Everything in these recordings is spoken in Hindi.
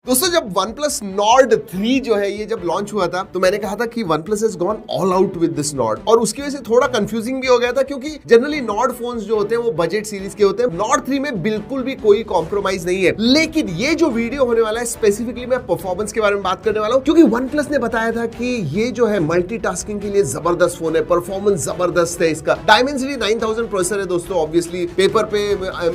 दोस्तों जब OnePlus Nord 3 जो है ये जब लॉन्च हुआ था तो मैंने कहा था कि OnePlus has gone all out with this Nord और उसकी वजह से थोड़ा कंफ्यूजिंग भी हो गया था क्योंकि जनरली Nord फोन्स जो होते हैं वो बजट सीरीज के होते हैं। Nord 3 में बिल्कुल भी कोई कॉम्प्रोमाइज नहीं है, लेकिन ये जो वीडियो होने वाला है स्पेसिफिकली मैं परफॉर्मेंस के बारे में बात करने वाला हूँ क्योंकि OnePlus ने बताया था कि ये जो है मल्टीटास्किंग के लिए जबरदस्त फोन है, परफॉर्मेंस जबरदस्त है इसका। Dimensity 9000 प्रोसेसर है दोस्तों, ऑब्वियसली पेपर पे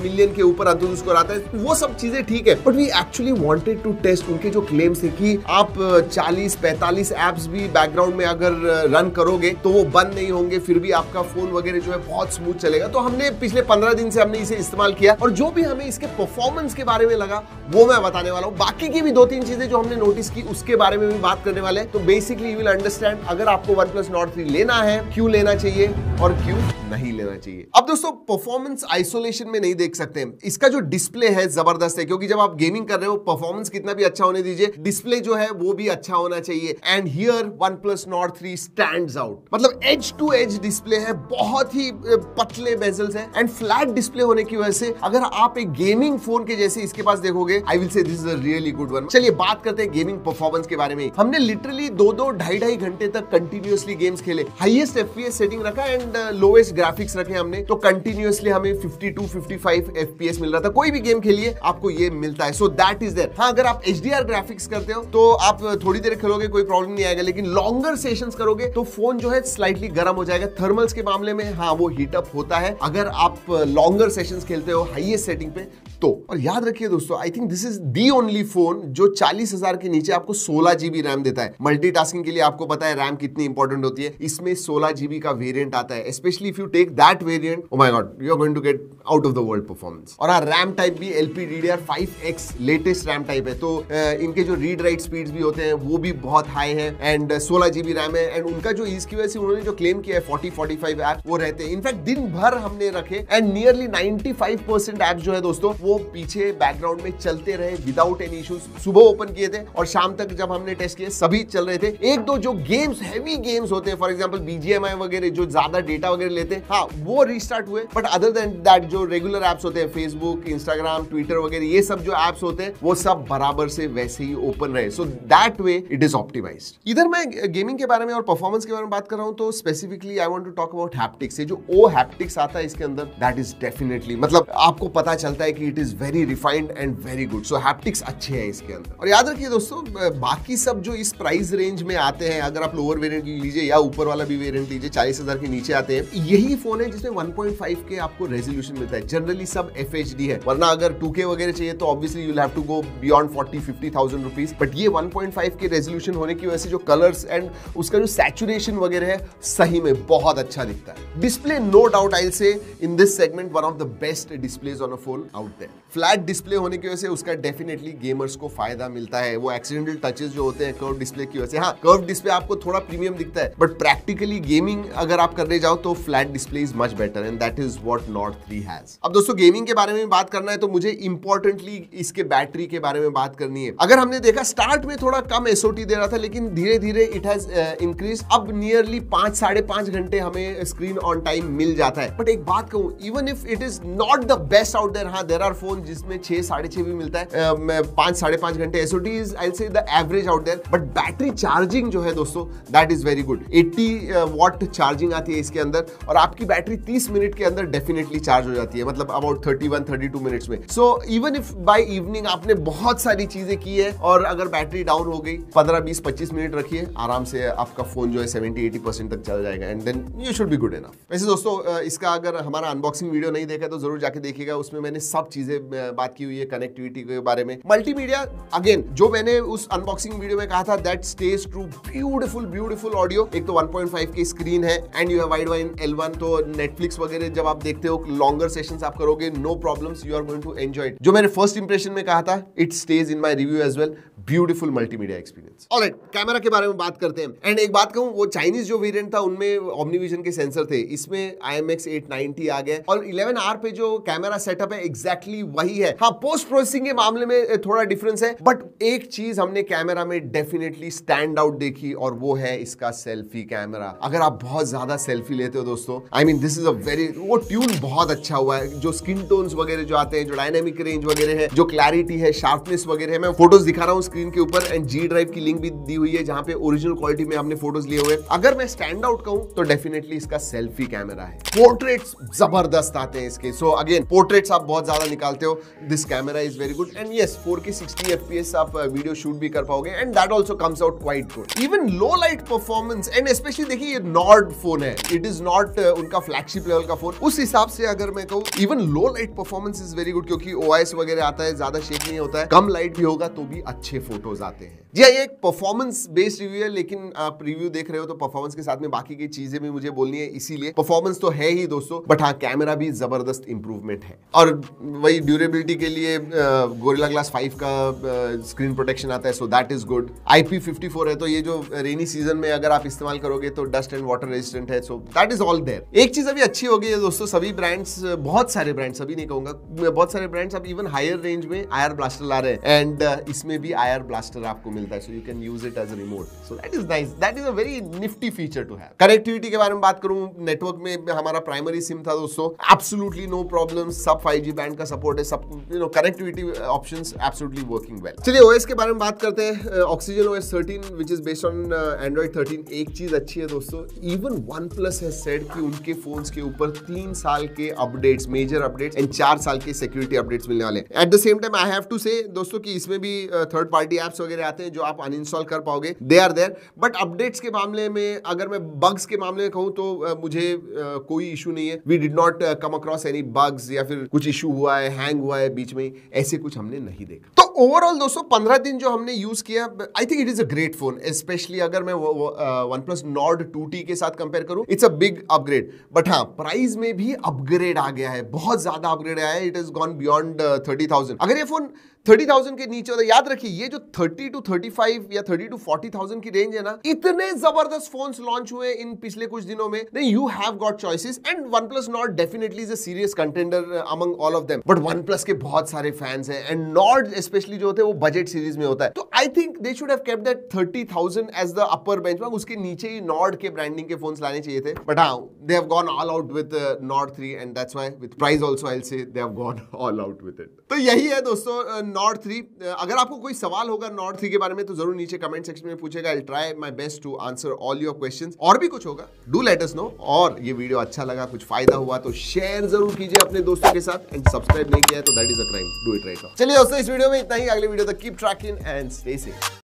मिलियन के ऊपर अंतुल स्कोर आता है, वो सब चीजें ठीक है, but we actually wanted to test उनके जो क्लेम्स थे कि आप 40-45 एप्स भी बैकग्राउंड में अगर रन करोगे तो वो बंद नहीं होंगे, फिर भी आपका फोन वगैरह जो है बहुत स्मूथ चलेगा। तो हमने पिछले 15 दिन से हमने इसे इस्तेमाल किया और जो भी हमें इसके परफॉर्मेंस के बारे में लगा वो मैं बताने वाला हूँ। बाकी की भी 2-3 चीजें जो हमने नोटिस की उसके बारे में भी बात करने वाले हैं। तो बेसिकली यू विल अंडरस्टैंड अगर आपको OnePlus Nord 3 लेना है, क्यों लेना चाहिए और क्यों नहीं लेना चाहिए। अब दोस्तों परफॉर्मेंस आइसोलेशन में नहीं देख सकते, इसका जो डिस्प्ले है जबरदस्त है क्योंकि जब आप गेमिंग कर रहे हो परफॉर्मेंस कितना भी अच्छा होने दीजिए, डिस्प्ले जो है वो भी अच्छा होना चाहिए। And here OnePlus Nord 3 stands out, मतलब एज टू एज डिस्प्ले है, बहुत ही पतले बेजल्स हैं एंड फ्लैट डिस्प्ले होने की वजह से अगर आप एक गेमिंग फोन के जैसे इसके पास देखोगे, आई विल से this is a really good one. चलिए बात करते हैं गेमिंग परफॉर्मेंस के बारे में। हमने लिटरली 2-2 घंटे तक कंटिन्यूअसली गेम्स खेले, हाईएस्ट FPS सेटिंग रखा एंड लोएस्ट ग्राफिक्स रखे हमने, तो कंटिन्यूअसली हमें 52-55 FPS मिल रहा था। कोई भी गेम खेलिए आपको ये मिलता है, सो दैट इज देयर। हाँ, अगर आप HDR ग्राफिक्स करते हो तो आप थोड़ी देर खेलोगे कोई प्रॉब्लम नहीं आएगा, लेकिन लॉन्गर सेशंस करोगे तो फोन जो है स्लाइटली गर्म हो जाएगा। थर्मल्स के मामले में हाँ वो हीट अप होता है अगर आप लॉन्गर सेशंस खेलते हो हाईएस्ट सेटिंग पे तो। और याद रखिए दोस्तों, I think this is the only phone जो 40,000 के नीचे आपको 16 GB रैम देता है। मल्टीटास्किंग के लिए आपको पता है रैम कितनी इंपॉर्टेंट होती है, इसमें 16 GB का वेरिएंट आता है। Specially if you take that variant, oh my god, you are going to get out of the world performance. और रैम टाइप भी LPDDR5X लेटेस्ट रैम टाइप है, तो इनके जो रीड राइट स्पीड्स भी होते हैं वो भी बहुत हाई है एंड 16 GB रैम है। एंड उनका जो इसकी वजह से उन्होंने जो क्लेम किया है 40-45 ऐप वो रहते हैं। इनफैक्ट दिन भर हमने रखे एंड नियरली 95% ऐप जो है दोस्तों वो पीछे बैकग्राउंड में चलते रहे विदाउट एनी इश्यूज। सुबह ओपन किए थे और शाम तक जब हमने टेस्ट किए सभी चल रहे थे। एक दो जो गेम्स हैवी गेम्स होते हैं, फॉर एग्जांपल BGMI वगैरह जो ज्यादा डेटा वगैरह लेते हैं, हाँ वो रीस्टार्ट हुए, बट अदर देन दैट जो रेगुलर एप्स होते हैं फेसबुक, इंस्टाग्राम, ट्विटर वगैरह, ये सब जो एप्स होते हैं वो सब बराबर से वैसे ही ओपन रहे। So that way it is optimized. इधर मैं गेमिंग के बारे में और परफॉर्मेंस के बारे में बात कर रहा हूं तो specifically I want to talk about haptics. जो ओ हैप्टिक्स आता है इसके अंदर, दैट इज डेफिनेटली, मतलब आपको पता चलता है कि it is very refined and very good. So haptics अच्छे हैं इसके अंदर। और याद रखिए दोस्तों, बाकी सब जो इस प्राइस रेंज में आते हैं, अगर आप लोअर वेरिएंट लीजिए या ऊपर वाला भी वेरिएंट लीजिए 40,000 के नीचे आते हैं, यही फोन है जिसमें 1.5 के आपको रेजोल्यूशन मिलता है। जनरली सब FHD है, वरना अगर 2K वगैरह चाहिए तो obviously you will have to go beyond 40-50,000 rupees. But ये 1.5 के रेजोल्यूशन होने की वजह से जो कलर्स एंड उसका जो सैचुरेशन वगैरह है सही में बहुत अच्छा दिखता है। Display no doubt I will say in this segment one of the best displays on a phone out there. Flat display होने की वजह से उसका डेफिनेटली गेमर्स को फायदा मिलता है। वो एक्सीडेंटल टचेस जो होते हैं कर्व डिस्प्ले की वजह से, हाँ कर्व डिस्प्ले आपको थोड़ा प्रीमियम दिखता है, बट प्रैक्टिकली गेमिंग अगर आप करने जाओ तो flat display is much better and that is what Nord 3 has. अब दोस्तों गेमिंग के बारे में बात करना है तो मुझे इंपॉर्टेंटली इसके बैटरी के बारे में बात करनी है। अगर हमने देखा स्टार्ट में थोड़ा कम SOT दे रहा था, लेकिन धीरे धीरे इट हैज इंक्रीज। अब नियरली 5-5.5 घंटे हमें स्क्रीन ऑन टाइम मिल जाता है। बट एक बात कहूं, even if it is not the best out there, हाँ देयर आर फोन जिसमें 6-6.5 भी मिलता है, 5-5.5 घंटे SOT is I will say the average out there. But battery charging जो है दोस्तों that is very good. 80 watt charging आती है इसके अंदर और आपकी बैटरी 30 मिनट के अंदर डेफिनेटली चार्ज हो जाती है, मतलब अबाउट 31-32 मिनट्स में। So even if by evening आपने बहुत सारी चीजें की है और अगर बैटरी डाउन हो गई, 15-20-25 मिनट रखिए, आराम से आपका फोन जो है 70-80% तक चल जाएगा and then you should be good enough. वैसे दोस्तों इसका अगर हमारा अनबॉक्सिंग वीडियो नहीं देखा तो जरूर जाके देखिएगा, उसमें मैंने सब चीजें बात की हुई है कनेक्टिविटी के बारे में। मल्टीमीडिया अगेन जो मैंने उस अनबॉक्सिंग वीडियो में कहा था that stage true. Beautiful audio, एक तो 1.5 की स्क्रीन है and you have wide L1, तो नेटफ्लिक्स वगैरह जब आप देखते हो लॉन्गर सेशंस आप करोगे, no problems, you are going to enjoy it. जो मैंने फर्स्ट इंप्रेशन में कहा था it stays in my review as well. Beautiful multimedia experience. Alright, camera के बारे में बात करते हैं। एंड एक बात कहूं, वो चाइनीज जो वेरिएंट था उनमें OmniVision के सेंसर थे, इसमें IMX 890 आ गया और 11R पे जो कैमरा सेटअप है एग्जैक्टली एग्जैक्टली वही है। हाँ, पोस्ट प्रोसेसिंग के मामले में थोड़ा डिफरेंस है, बट एक चीज हमने कैमरा में डेफिनेटली स्टैंड आउट देखी और वो है इसका सेल्फी कैमरा। अगर आप बहुत ज्यादा सेल्फी लेते हो दोस्तों, I mean this is a very, वो ट्यून बहुत अच्छा हुआ है। जो स्किन टोन्स वगैरह जो आते हैं, जो डायनामिक रेंज वगैरह है, जो क्लैरिटी है, शार्पनेस वगैरह है, मैं फोटोज दिखा रहा हूँ स्क्रीन के ऊपर एंड जी ड्राइव की लिंक भी दी हुई है जहां पे ओरिजिनल क्वालिटी में हमने फोटोज लिए हुए। अगर मैं स्टैंड आउट कहूं तो डेफिनेटली इसका सेल्फी कैमरा है। पोर्ट्रेट्स जबरदस्त आते हैं इसके। सो अगेन, पोर्ट्रेट्स आप बहुत ज्यादा निकालते हो, this camera is very good and yes 4K 60 FPS आप वीडियो शूट भी कर पाओगे and that also comes out quite good. Even low light performance and specially देखिए ये नॉर्ड फोन है, इट इज नॉट उनका फ्लैगशिप लेवल का फोन। उस हिसाब से अगर मैं कहूं even low light performance is very good, क्योंकि OIS वगैरह आता है, ज्यादा शेक नहीं होता है, कम लाइट भी होगा तो भी अच्छे फोटोज आते हैं। जी ये एक परफॉर्मेंस बेस्ड रिव्यू है, लेकिन आप रिव्यू देख रहे हो तो परफॉर्मेंस के साथ में बाकी की चीजें भी मुझे बोलनी है, इसीलिए परफॉर्मेंस तो है ही दोस्तों, बट हाँ कैमरा भी जबरदस्त इंप्रूवमेंट है। और वही ड्यूरेबिलिटी के लिए गोरिल्ला ग्लास 5 का स्क्रीन प्रोटेक्शन आता है, so that is good. IP54 है, तो ये जो रेनी सीजन में अगर आप इस्तेमाल करोगे तो डस्ट एंड वाटर रेजिस्टेंट है, so that is all there. एक चीज अभी अच्छी हो गई है दोस्तों, सभी ब्रांड्स, बहुत सारे ब्रांड्स, सभी नहीं कहूंगा, बहुत सारे ब्रांड्स अब इवन हायर रेंज में IR ब्लास्टर ला रहे हैं एंड इसमें भी IR ब्लास्टर आपको मिलता है, so you can use it as a remote, so that is nice, that is a very nifty feature to have. Connectivity के बारे में बात करूं, नेटवर्क में हमारा प्राइमरी सिम था दोस्तों, एब्सोल्युटली नो प्रॉब्लम, सब 5G बैंड का सपोर्ट है, सब connectivity options absolutely working well. चलिए OS के बारे में बात करते हैं। Oxygen OS 13 which is based on Android 13। एक चीज अच्छी है दोस्तों, इवन OnePlus हैज सेड कि उनके फोन्स के ऊपर 3 साल के अपडेट्स, मेजर अपडेट्स एंड 4 साल के सिक्योरिटी अपडेट्स मिलने वाले हैं। At the same time I have to say दोस्तों कि इसमें भी थर्ड पार्टी एप्स वगैरह आते हैं जो आप अनइंस्टॉल कर पाओगे, they are there. But updates के मामले में, अगर मैं बग्स के मामले में कहूं तो मुझे कोई इशू नहीं है। We did not come across any bugs या फिर कुछ इशू हुआ है, हैंग हुआ है बीच में, ऐसे कुछ हमने नहीं देखा। तो ओवरऑल दोस्तों 15 दिन जो हमने यूज किया, I think it is a great phone, specially अगर मैं OnePlus Nord 2T के साथ कंपेयर करूं, it's a big upgrade. But हाँ, प्राइस में भी अपग्रेड आ गया है, बहुत ज्यादा अपग्रेड आया है, इट इज गॉन बियॉन्ड 30,000। अगर ये फोन 30,000 के नीचे होता, याद रखिए ये जो 30 to 35 या 30 to 40,000 की रेंज है ना, इतने जबरदस्त फोन्स लॉन्च हुए इन पिछले कुछ दिनों में, नहीं you have got choices and OnePlus Nord definitely is a serious contender among all of them. But OnePlus के बहुत सारे फैंस हैं एंड Nord स्पेशली जो होते हैं वो बजट सीरीज में होता है, तो I think they should have kept that 30,000 as the upper benchmark. उसके नीचे ही Nord के ब्रांडिंग के फोन्स लाने चाहिए थे, बट हाँ they have gone all out with Nord 3 and that's why with price also I will say they have gone all out with it. तो यही है दोस्तों Nord 3। अगर आपको कोई सवाल होगा Nord 3 के बारे में तो जरूर नीचे कमेंट सेक्शन में पूछेगा, I will try my best to answer all your questions. और भी कुछ होगा डू लेट अस नो, और ये वीडियो अच्छा लगा, कुछ फायदा हुआ तो शेयर जरूर कीजिए अपने दोस्तों के साथ एंड सब्सक्राइब नहीं किया है तो that is a crime, do it right now. चलिए दोस्तों इस वीडियो में इतना ही, अगले वीडियो तक keep trekking and stay safe.